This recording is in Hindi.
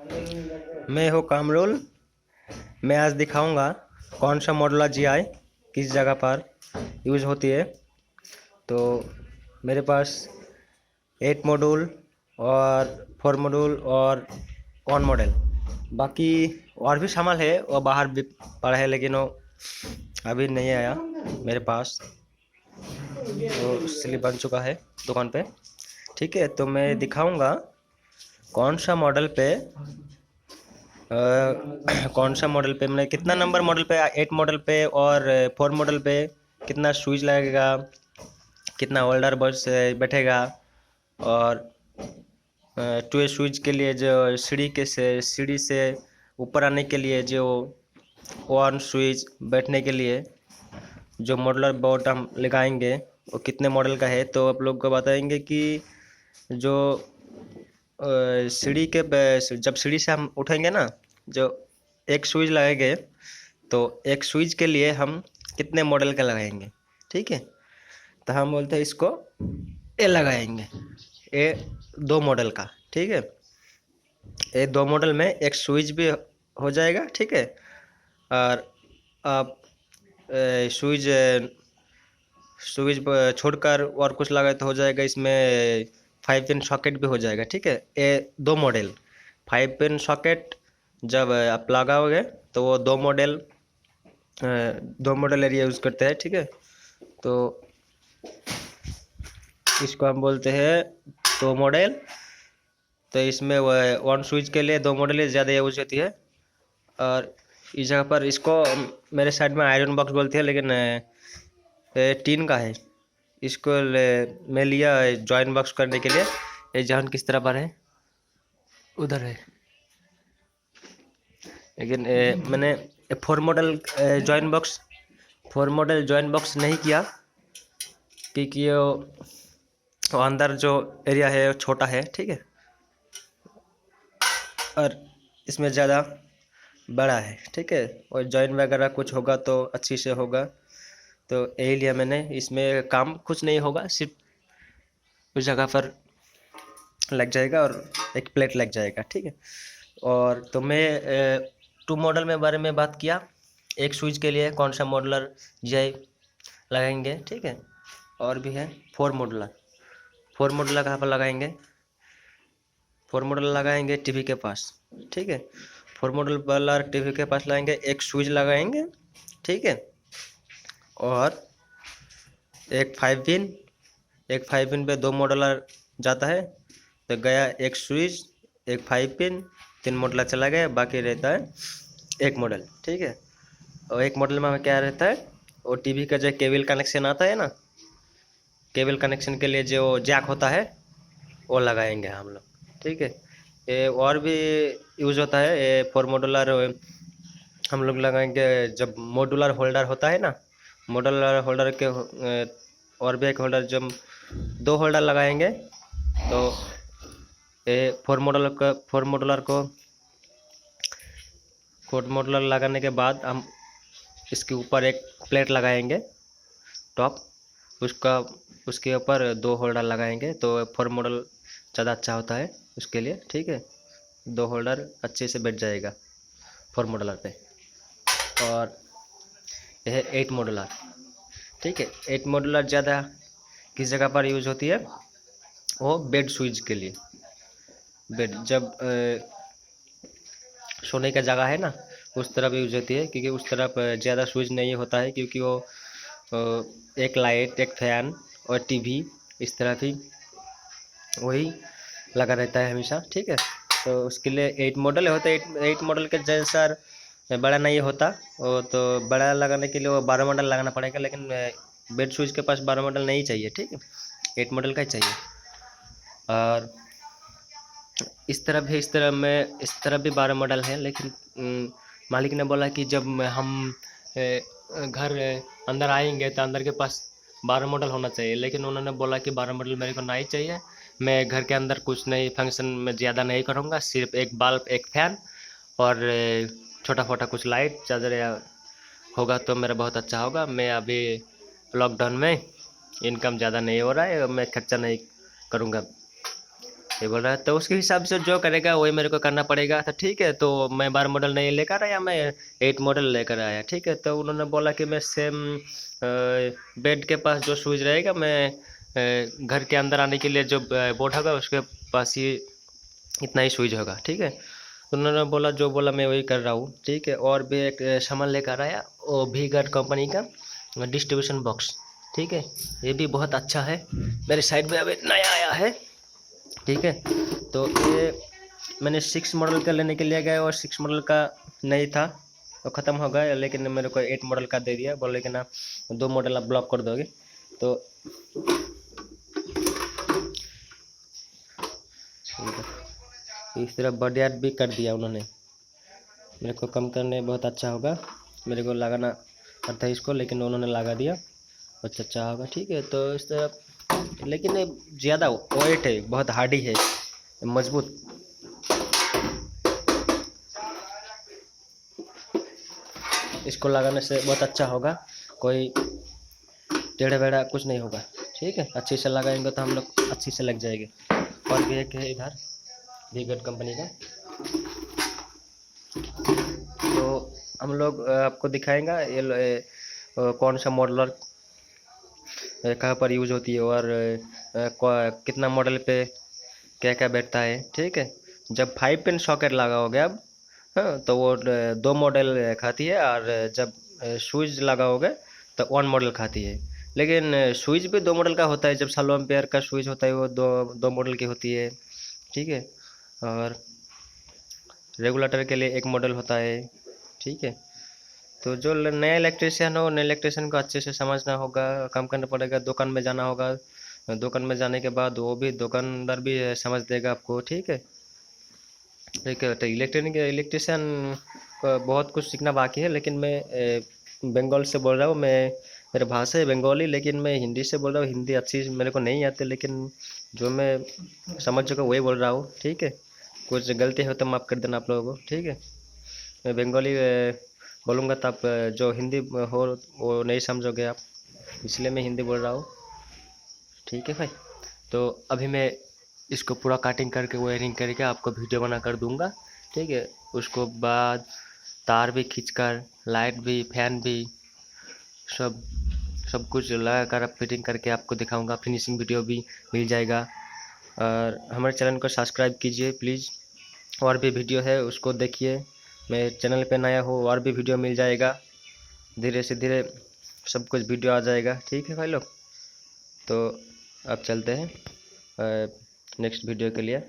मैं हूँ कामरुल। मैं आज दिखाऊंगा कौन सा मॉडुलर जीआई किस जगह पर यूज़ होती है। तो मेरे पास 8 मॉड्यूल और 4 मॉड्यूल और 1 मॉडल, बाकी और भी सामान है वो बाहर भी पड़ा है, लेकिन वो अभी नहीं आया मेरे पास, तो इसलिए बन चुका है दुकान पे। ठीक है, तो मैं दिखाऊंगा कौन सा मॉडल पे कौन सा मॉडल पे मतलब कितना नंबर मॉडल पे, 8 मॉडल पे और 4 मॉडल पे कितना स्विच लगेगा, कितना होल्डर बस बैठेगा, और 2 स्विच के लिए जो सीढ़ी से ऊपर आने के लिए जो 1 स्विच बैठने के लिए जो मॉडलर बोर्ड हम लगाएंगे वो कितने मॉडल का है। तो आप लोग को बताएंगे कि जो जब सीढ़ी से हम उठेंगे ना, जो एक स्विच लगाएंगे, तो एक स्विच के लिए हम कितने मॉडल का लगाएंगे। ठीक है, तो हम बोलते हैं इसको ए लगाएंगे, ए 2 मॉडल का। ठीक है, ए 2 मॉडल में एक स्विच भी हो जाएगा। ठीक है, और आप स्विच स्विच छोड़कर और कुछ लगाए तो हो जाएगा, इसमें 5 पिन सॉकेट भी हो जाएगा। ठीक है, ये 2 मॉडल 5 पिन सॉकेट जब आप लगाओगे तो वो 2 मॉडल एरिया यूज़ करते हैं। ठीक है, तो इसको हम बोलते हैं 2 मॉडल। तो इसमें 1 स्विच के लिए 2 मॉडल ज़्यादा यूज होती है। और इस जगह पर इसको मेरे साइड में आयरन बॉक्स बोलते हैं, लेकिन टीन का है। इसको मैं लिया जॉइन बॉक्स करने के लिए। ये जॉइन किस तरह पर है, उधर है, लेकिन मैंने 4 मॉडल जॉइन बॉक्स नहीं किया, क्योंकि वो अंदर जो एरिया है वो छोटा है। ठीक है, और इसमें ज़्यादा बड़ा है। ठीक है, और जॉइन वगैरह कुछ होगा तो अच्छी से होगा, तो यही लिया मैंने। इसमें काम कुछ नहीं होगा, सिर्फ उस जगह पर लग जाएगा और एक प्लेट लग जाएगा। ठीक है, और तो मैं 2 मॉडल में बारे में बात किया, एक स्विच के लिए कौन सा मॉडलर जीआई लगाएंगे। ठीक है, और भी है 4 मॉडलर कहाँ पर लगाएंगे, 4 मॉडल लगाएंगे टीवी के पास। ठीक है, 4 मॉडल वाला टीवी के पास लगाएंगे, एक स्विच लगाएंगे। ठीक है, और एक 5 पिन पे 2 मॉडलर जाता है, तो गया एक स्विच, एक 5 पिन, 3 मॉडलर चला गया, बाकी रहता है एक मॉडल। ठीक है, और एक मॉडल में क्या रहता है, वो टीवी का जो केबल कनेक्शन आता है ना, केबल कनेक्शन के लिए जो जैक होता है वो लगाएंगे हम लोग। ठीक है, ये और भी यूज होता है। ये 4 मॉडुलर हम लोग लगाएंगे जब मॉडुलर होल्डर होता है ना, मॉडुलर होल्डर के और भी एक होल्डर, जब 2 होल्डर लगाएंगे तो ये 4 मॉडुलर लगाने के बाद हम इसके ऊपर एक प्लेट लगाएंगे टॉप, उसका उसके ऊपर 2 होल्डर लगाएंगे, तो 4 मॉडल ज़्यादा अच्छा होता है उसके लिए। ठीक है, 2 होल्डर अच्छे से बैठ जाएगा 4 मॉडलर पे। और यह 8 मॉडुलर। ठीक है, 8 मॉडुलर ज़्यादा किस जगह पर यूज होती है, वो बेड स्विच के लिए। बेड जब सोने का जगह है ना, उस तरफ यूज होती है, क्योंकि उस तरफ ज़्यादा स्विच नहीं होता है, क्योंकि वो एक लाइट, एक फैन और टीवी इस तरफ ही वही लगा रहता है हमेशा। ठीक है, तो उसके लिए 8 मॉडल होता है। 8 मॉडल के जैसा बड़ा नहीं होता वो, तो बड़ा लगाने के लिए वो 12 मॉडल लगाना पड़ेगा, लेकिन बेड स्विच के पास 12 मॉडल नहीं चाहिए। ठीक है, 8 मॉडल का ही चाहिए। और इस तरफ है, इस तरफ भी 12 मॉडल है, लेकिन मालिक ने बोला कि जब हम घर अंदर आएंगे तो अंदर के पास 12 मॉडल होना चाहिए, लेकिन उन्होंने बोला कि 12 मॉडल मेरे को नहीं चाहिए। मैं घर के अंदर कुछ नहीं फंक्शन में ज़्यादा नहीं करूँगा, सिर्फ एक बल्ब, एक फैन और छोटा मोटा कुछ लाइट चादर या होगा तो मेरा बहुत अच्छा होगा। मैं अभी लॉकडाउन में इनकम ज़्यादा नहीं हो रहा है, मैं खर्चा नहीं करूँगा ये बोल रहा है तो उसके हिसाब से जो करेगा वही मेरे को करना पड़ेगा। तो ठीक है, तो मैं 12 मॉडल नहीं लेकर आया, मैं 8 मॉडल लेकर आया। ठीक है, तो उन्होंने बोला कि मैं सेम बेड के पास जो स्विच रहेगा, मैं घर के अंदर आने के लिए जो बोर्ड होगा उसके पास ही इतना ही स्विच होगा। ठीक है, तो उन्होंने बोला जो बोला मैं वही कर रहा हूँ। ठीक है, और भी एक सामान लेकर आया, वो भी गार्ड कंपनी का डिस्ट्रीब्यूशन बॉक्स। ठीक है, ये भी बहुत अच्छा है, मेरे साइड में अभी नया आया है। ठीक है, तो ये मैंने 6 मॉडल का लेने के लिए गया और 6 मॉडल का नहीं था, तो ख़त्म हो गया, लेकिन मेरे को 8 मॉडल का दे दिया, बोले कि ना 2 मॉडल आप ब्लॉक कर दोगे। तो इस तरह बॉडीगार्ड भी कर दिया उन्होंने, मेरे को कम करने बहुत अच्छा होगा, मेरे को लगाना पड़ता है इसको, लेकिन उन्होंने लगा दिया, अच्छा अच्छा होगा। ठीक है, तो इस तरह, लेकिन ये ज़्यादा वेट है, बहुत हार्डी है, मजबूत। इसको लगाने से बहुत अच्छा होगा, कोई टेढ़ा बेढ़ा कुछ नहीं होगा। ठीक है, अच्छे से लगाएंगे तो हम लोग अच्छी से लग जाएंगे। और भी एक है इधर वीगट कंपनी का, तो हम लोग आपको दिखाएंगा ये कौन सा मॉडलर कहाँ पर यूज होती है, और कितना मॉडल पे क्या क्या बैठता है। ठीक है, जब 5 पिन सॉकेट लगाओगे आप, हाँ, तो वो 2 मॉडल खाती है, और जब स्विच लगाओगे तो 1 मॉडल खाती है। लेकिन स्विच भी 2 मॉडल का होता है, जब सोलह एम्पेयर का स्विच होता है वो दो मॉडल की होती है। ठीक है, और रेगुलेटर के लिए 1 मॉडल होता है। ठीक है, तो जो नया इलेक्ट्रिशियन हो, नए इलेक्ट्रिशियन को अच्छे से समझना होगा, काम करना पड़ेगा, दुकान में जाना होगा, दुकान में जाने के बाद वो भी दुकानदार भी समझ देगा आपको। ठीक है, ठीक है, तो इलेक्ट्रिशियन बहुत कुछ सीखना बाकी है, लेकिन मैं बंगाल से बोल रहा हूँ, मैं मेरा भाषा है बंगाली, लेकिन मैं हिंदी से बोल रहा हूँ, हिंदी अच्छी मेरे को नहीं आती, लेकिन जो मैं समझ चुका वही बोल रहा हूँ। ठीक है, कुछ गलती हो तो माफ़ कर देना आप लोगों को। ठीक है, मैं बंगाली बोलूँगा तो आप जो हिंदी हो वो नहीं समझोगे आप, इसलिए मैं हिंदी बोल रहा हूँ। ठीक है भाई, तो अभी मैं इसको पूरा कटिंग करके वायरिंग करके आपको वीडियो बना कर दूंगा। ठीक है, उसको बाद तार भी खींचकर, लाइट भी, फैन भी, सब सब कुछ लगा कर फिटिंग करके आपको दिखाऊंगा, फिनिशिंग वीडियो भी मिल जाएगा। और हमारे चैनल को सब्सक्राइब कीजिए प्लीज़, और भी वीडियो है उसको देखिए, मैं चैनल पे नया हूँ, और भी वीडियो मिल जाएगा, धीरे से धीरे सब कुछ वीडियो आ जाएगा। ठीक है भाई लोग, तो अब चलते हैं नेक्स्ट वीडियो के लिए।